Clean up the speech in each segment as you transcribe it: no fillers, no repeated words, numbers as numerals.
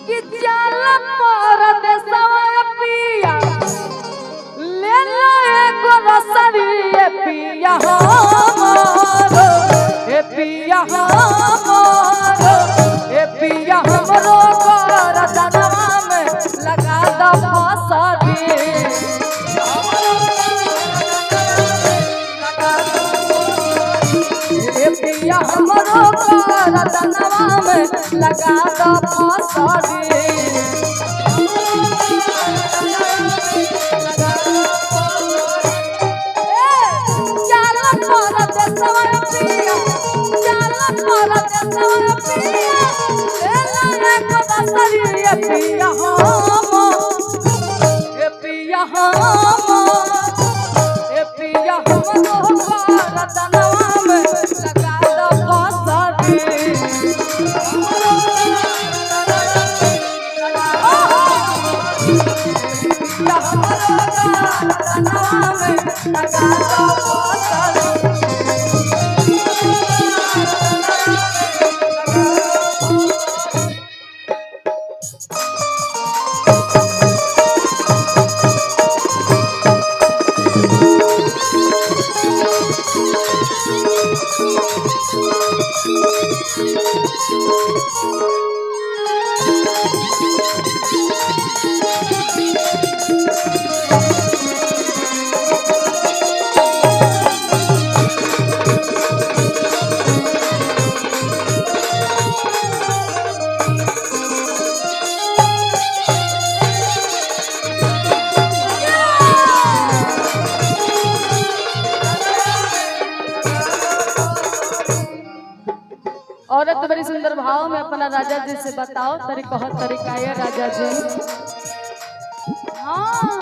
कि जाला परदेसवा पिया ले लो एगो रसरी ए पिया हमारो ए पिया हमारो ए पिया हमरो गरदनवा में लगा दो फसरी ए पिया हमरो गरदनवा में लगा दो फसरी औरत बड़ी सुंदर भाव में अपना राजा जी से बताओ तरी कहो तरीका है राजा जी। हाँ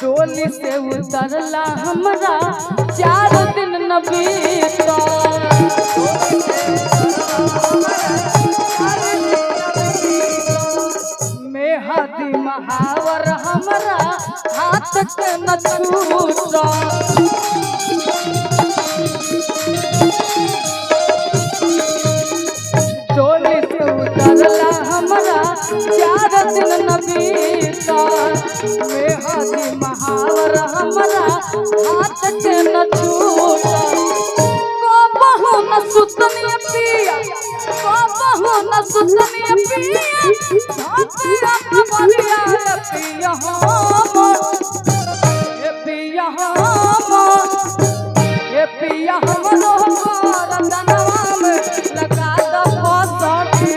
डोली से उतरला हमरा 4 दिन न बीता मेहदी महावर हमरा हाथ के न छूटा डोली से उतरला हमरा 4 दिन न बीता मेहदी महावर हमरा हाथ के न छूटा कबहू न सुतनी पिया कबहू न सुतनी पिया धतिया खबरिया पिया हमर ए पिया हमर ए पिया हमरो गरदनवा में लगा दो फसरी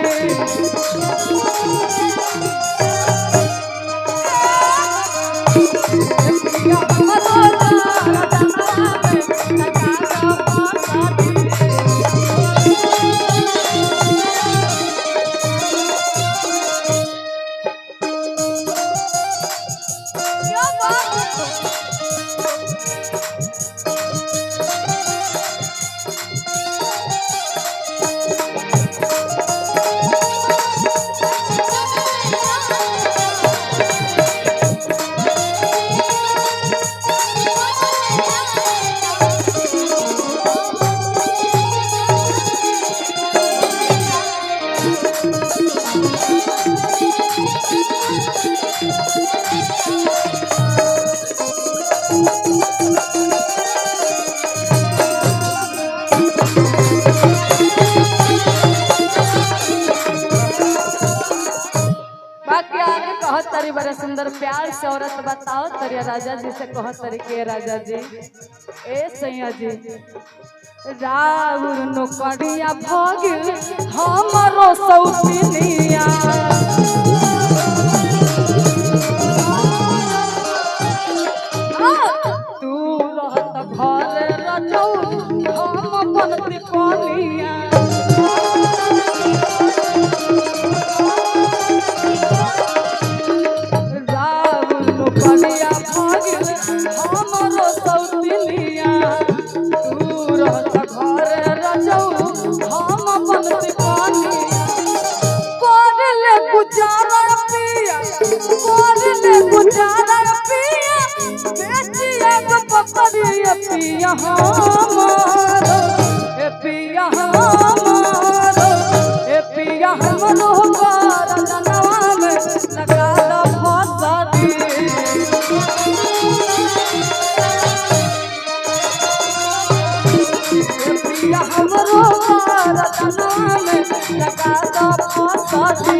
पिया हमरो गरदनवा में लगा दो फसरी क्या बात बाकी आगे कहो तरी बड़े सुंदर प्यार से औरत बताओ तरी राजा जी से कहो तरी के राजा जी ए सैया जी राउर नौकरिया भगिल हमरो सौतिनिया तू रहत घर रचौ हम बनती कनिया हमरो सौतिनिया तू रहत घर रचौ हम बनती कनिया कोरले गुजारा पिया कोरले गुजारा पिया बेचिया को पकड़िया पिया हमारो ए पिया हमारो ए पिया हमरो रतनवा में लगा दो फसटी पिया हमरो रतनवा में लगा दो फसटी